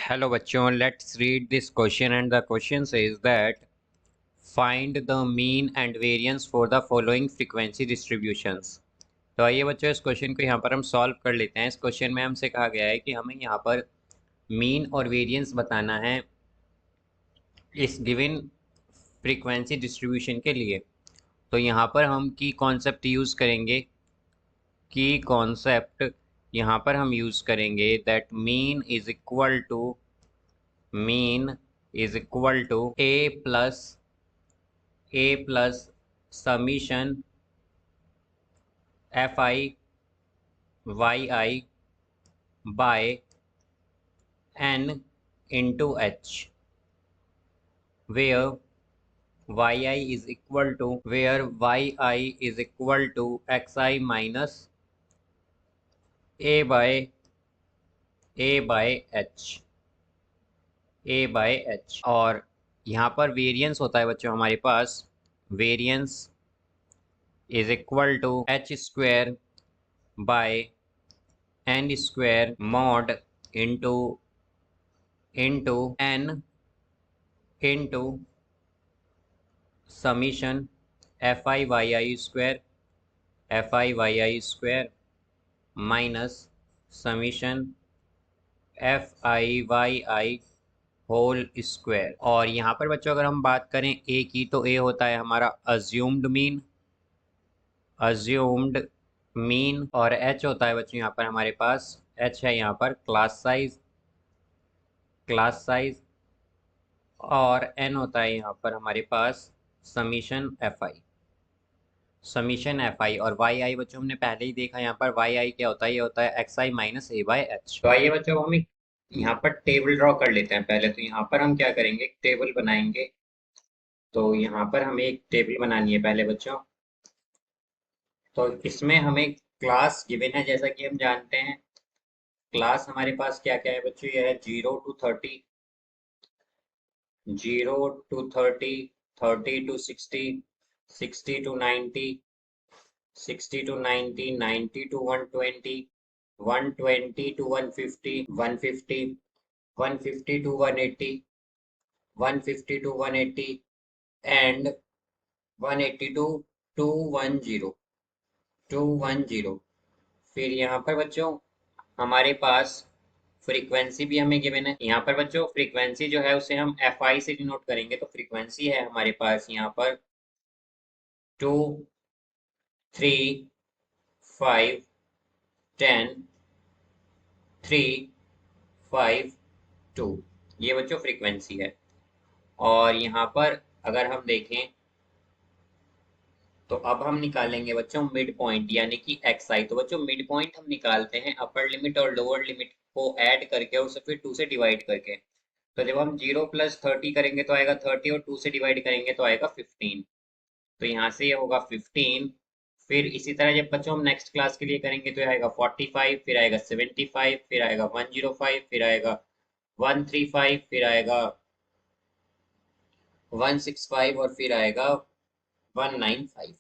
Hello बच्चों, let's read this question and the question says that find the mean and variance for the following frequency distributions। तो आइए बच्चों इस question को यहाँ पर हम सॉल्व कर लेते हैं। इस क्वेश्चन में हमसे कहा गया है कि हमें यहाँ पर मीन और वेरिएंस बताना है इस गिवन फ्रीक्वेंसी डिस्ट्रीब्यूशन के लिए। तो यहाँ पर हम की कॉन्सेप्ट यूज़ करेंगे, की कॉन्सेप्ट यहाँ पर हम यूज़ करेंगे that mean is equal to a plus summation fi yi by n into h, where yi is equal to xi minus a by h, और यहाँ पर वेरिएंस होता है बच्चों हमारे पास, variance is equal to h square by n square mod into n into summation fi yi square minus summation fi yi whole square. और यहाँ पर बच्चों अगर हम बात करें a की, तो a होता है हमारा अज्यूम्ड मीन, और h होता है बच्चों यहाँ पर हमारे पास, h है यहाँ पर क्लास साइज, और n होता है यहाँ पर हमारे पास समीशन fi, और yi बच्चों हमने पहले ही देखा यहाँ पर yi क्या होता है, ये होता है xi minus a by h। तो आइए बच्चों हम यहाँ पर टेबल ड्रॉ कर लेते हैं पहले। तो यहाँ पर हम क्या करेंगे, एक टेबल बनाएंगे। तो यहाँ पर हमें एक टेबल बनानी है पहले बच्चों। तो इसमें हमें क्लास गिवन है, जैसा कि हम जानते हैं क्लास हमारे पास क्या क्या है बच्चों, ये है 0 to 30, 0 to 30, 30 to 60, 60 to 90, 60 to 90, 90 to 120, 120 to 150, 150, 150 to 180, 150 to 180, and 180 to 210। फिर यहाँ पर बच्चों हमारे पास फ्रीक्वेंसी भी हमें गिवन है। यहाँ पर बच्चों फ्रीक्वेंसी जो है उसे हम fi से डिनोट करेंगे। तो फ्रीक्वेंसी है हमारे पास यहाँ पर 2, 3, 5, 10, 3, 5, 2, ये बच्चों फ्रीक्वेंसी है। और यहाँ पर अगर हम देखें तो अब हम निकालेंगे बच्चों मिड पॉइंट यानी कि xi। तो बच्चों मिड पॉइंट हम निकालते हैं अपर लिमिट और लोअर लिमिट को ऐड करके और उसे फिर 2 से डिवाइड करके। तो जब हम 0 + 30 करेंगे तो आएगा 30, और 2 से डिवाइड करेंगे तो आएगा 15। तो यहाँ से ये होगा 15। फिर इसी तरह जब बच्चों हम नेक्स्ट क्लास के लिए करेंगे तो आएगा 45, फिर आएगा 75, फिर आएगा 105, फिर आएगा 135, फिर आएगा 165, और फिर आएगा 195।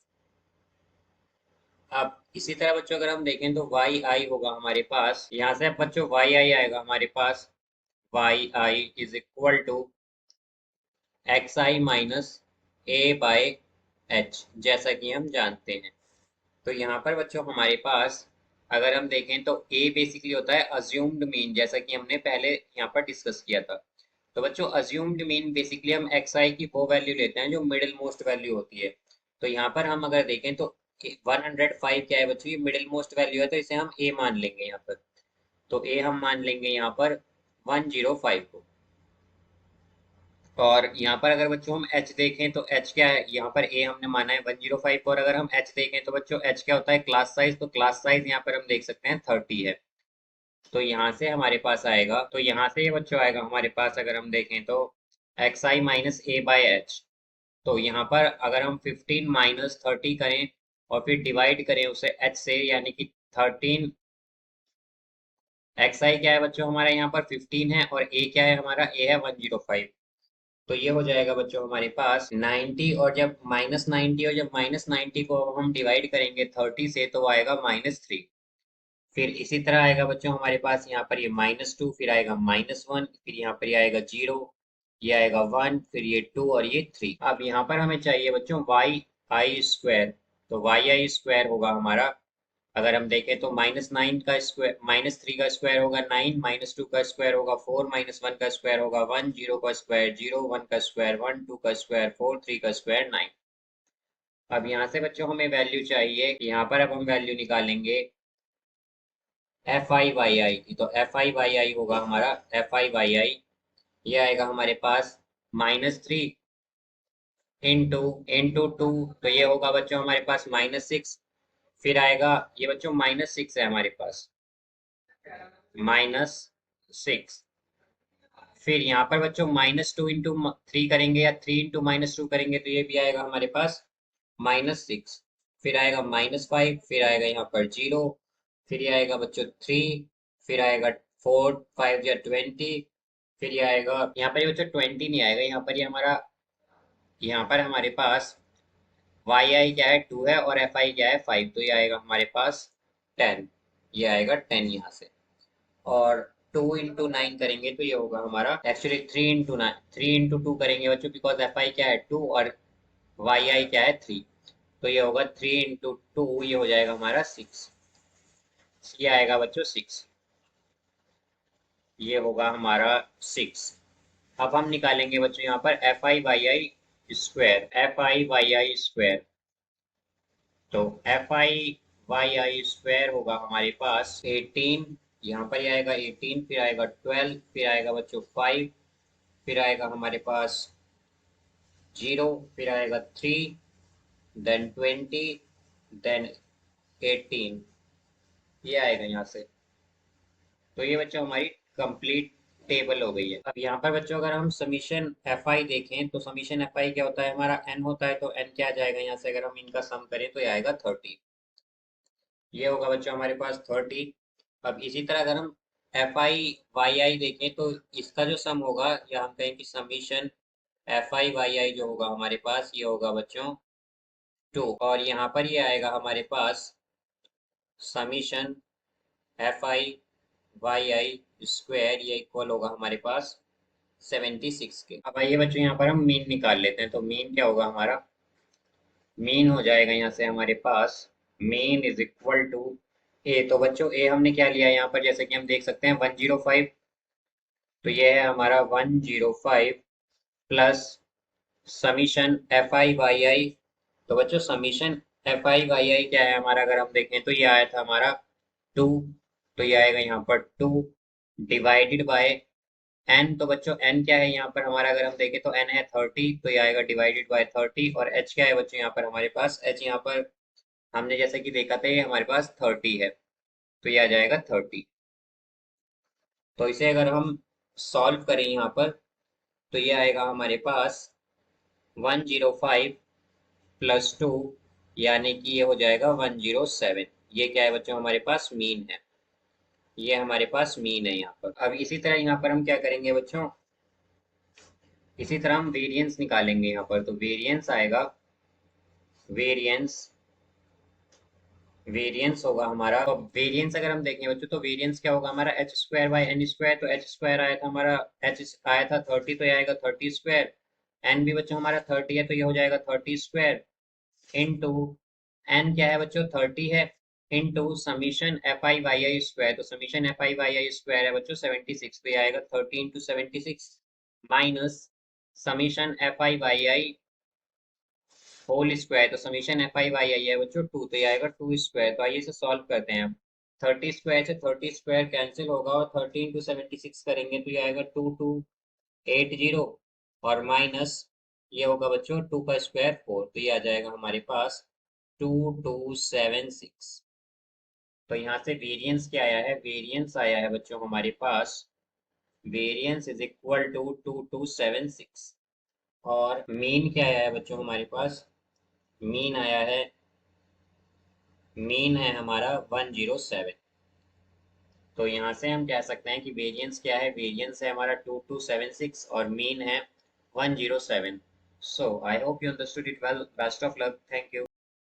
अब इसी तरह बच्चों अगर हम देखें तो वाई आई होगा हमारे पास। यहाँ से अब बच्चों वाई आई आएगा हमारे पास, Y I is equal to X I minus A by H, जैसा कि हम जानते हैं। तो यहाँ पर बच्चों हमारे पास अगर हम देखें तो ए बेसिकली होता है अज्यूम्ड मीन, जैसा कि हमने पहले यहाँ पर डिस्कस किया था। तो बच्चों अज्यूम्ड मीन बेसिकली हम एक्स आई की वो वैल्यू लेते हैं जो मिडिल मोस्ट वैल्यू होती है। तो यहाँ पर हम अगर देखें तो 105 क्या है बच्चों, ये मिडिल मोस्ट वैल्यू है, तो इसे हम ए मान लेंगे यहाँ पर। तो ए हम मान लेंगे यहाँ पर 105 को। और यहाँ पर अगर बच्चों हम h देखें तो h क्या है, यहाँ पर a हमने माना है 105, और अगर हम h देखें तो बच्चों h क्या होता है क्लास साइज। तो क्लास साइज यहाँ पर हम देख सकते हैं 30 है। तो यहाँ से हमारे पास आएगा, तो यहाँ से ये बच्चों आएगा हमारे पास अगर हम देखें तो xi minus a by H. तो यहाँ पर अगर हम 15 माइनस 30 करें और फिर डिवाइड करें उसे h से, यानी कि 13, xi क्या है बच्चों हमारा यहाँ पर 15 है, और a क्या है हमारा, a है 105। तो ये हो जाएगा बच्चों हमारे पास 90, और जब -90 और जब -90 को हम डिवाइड करेंगे 30 से तो आएगा -3। फिर इसी तरह आएगा बच्चों हमारे पास यहाँ पर ये -2, फिर आएगा -1, फिर यहाँ पर ये आएगा 0, ये आएगा 1, फिर ये 2 और ये 3। अब यहाँ पर हमें चाहिए बच्चों वाई आई स्क्वायर। तो वाई आई स्क्वायर होगा हमारा, अगर हम देखें तो -9 का स्क्वायर, -3 का स्क्वायर होगा 9, -2 का स्क्वायर होगा 4, -1 का स्क्वायर होगा 1, 0 का स्क्वायर 0, 1 का स्क्वायर 1, 2 का स्क्वायर 4, 3 का स्क्वायर 9। अब यहाँ से बच्चों हमें वैल्यू चाहिए, यहाँ पर अब हम वैल्यू निकालेंगे एफ आई वाई आई की। तो एफ आई वाई आई होगा हमारा, एफ आई वाई आई ये आएगा हमारे पास -3 इंटू टू, तो ये होगा बच्चों हमारे पास -6। फिर आएगा ये बच्चों -6 है हमारे पास, -6। फिर यहाँ पर बच्चों -2 इंटू 3 करेंगे या 3 इंटू -2 करेंगे तो ये भी आएगा हमारे पास -6। फिर आएगा -5, फिर आएगा यहाँ पर 0, फिर ये आएगा बच्चों 3, फिर आएगा 4, 5 या 20, फिर ये आएगा यहाँ पर ये बच्चों 20 नहीं आएगा, यहाँ पर ये हमारा, यहाँ पर हमारे पास वाई आई क्या है 2 है और एफ आई क्या है 5, तो ये आएगा हमारे पास 10, ये आएगा 10 यहाँ से। और 2 इंटू 9 करेंगे तो ये होगा हमारा, एक्चुअली 3 इंटू 9, 3 इंटू 2 करेंगे बच्चों, बिकॉज एफ आई क्या है 2 और वाई आई क्या है 3, तो ये होगा 3 इंटू 2, ये हो जाएगा हमारा 6, ये आएगा बच्चों 6, ये होगा हमारा 6। अब हम निकालेंगे बच्चों यहाँ पर F I Y I square, F I Y I square. तो F I Y I square होगा हमारे पास 18, यहाँ पर ही आएगा 18, फिर आएगा 12, फिर आएगा बच्चों 5, फिर आएगा हमारे पास 0, फिर आएगा 3, देन 20, देन 18, ये आएगा यहाँ से। तो ये बच्चों हमारी कंप्लीट टेबल हो गई है। अब यहाँ पर बच्चों अगर हम समीशन एफ आई देखें तो समीशन एफ आई क्या होता है हमारा, एन होता है, तो एन क्या आ जाएगा यहाँ से, अगर हम इनका सम करें तो ये आएगा 30, ये होगा बच्चों हमारे पास 30। अब इसी तरह अगर हम एफ आई वाई आई देखें तो इसका जो सम होगा, या हम कहें कि समीशन एफ आई वाई आई जो होगा हमारे पास, ये होगा बच्चों 2, और यहाँ पर ये आएगा हमारे पास summation F I Y I square, ये इक्वल होगा हमारे पास 76 के। अब आइए बच्चों यहाँ पर हम मीन निकाल लेते हैं। तो मीन क्या होगा हमारा, मीन हो जाएगा यहाँ से हमारे पास, मीन इज इक्वल टू ए। तो बच्चों ए हमने क्या लिया यहाँ पर, जैसे कि हम देख सकते हैं 105, तो ये है हमारा 105 plus summation F I Y I. तो बच्चों summation F I Y I क्या है हमारा, अगर हम देखें तो ये आया था हमारा 2, तो ये आएगा यहाँ पर 2 डिवाइडेड बाय एन। तो बच्चों एन क्या है यहाँ पर हमारा, अगर हम देखें तो एन है 30, तो ये आएगा डिवाइडेड बाय 30। और एच क्या है बच्चों यहाँ पर हमारे पास, एच यहाँ पर हमने जैसे कि देखा था ये हमारे पास 30 है, तो ये आ जाएगा 30। तो इसे अगर हम सॉल्व करें यहाँ पर तो ये आएगा हमारे पास 105 प्लस 2, यानी कि ये हो जाएगा 107। ये क्या है बच्चों हमारे पास मीन है, ये हमारे पास मीन है यहाँ पर। अब इसी तरह यहाँ पर हम क्या करेंगे बच्चों, इसी तरह हम वेरिएंस निकालेंगे यहाँ पर। तो वेरिएंस आएगा, वेरिएंस, वेरिएंस होगा हमारा, तो वेरिएंस अगर हम देखें बच्चों तो वेरिएंस क्या होगा हमारा, h square by n square. तो एच स्क्वायर आया था हमारा, एच आया था 30, तो ये आएगा 30 स्क्वायर। एन भी बच्चों हमारा 30 है, तो ये हो जाएगा 30 स्क्वायर इनटू, एन क्या है बच्चों 30 है, into summation F I Y I square. तो summation F I Y I square है बच्चों 76, तो ये आएगा 30 into 76 minus summation F I Y I whole square. तो summation F I Y I है बच्चों 2, तो ये आएगा 2 स्क्वायर। तो आइए इसे सॉल्व करते हैं। 30 स्क्वायर से 30 स्क्वायर कैंसिल होगा, और 30 इंटू 76 करेंगे तो ये आएगा 2280, और माइनस ये होगा बच्चों 2 का स्क्वायर 4, तो ये आ जाएगा हमारे पास 2276। तो यहाँ से वेरिएंस क्या आया है, वेरिएंस आया है बच्चों हमारे पास, वेरिएंस इज इक्वल टू 2276। और मीन क्या आया है बच्चों हमारे पास, मीन आया है, मीन है हमारा 107। तो यहाँ से हम कह सकते हैं कि वेरिएंस क्या है, वेरिएंस है हमारा 2276 और मीन है 107। So I hope you understood it well, best of luck, thank you.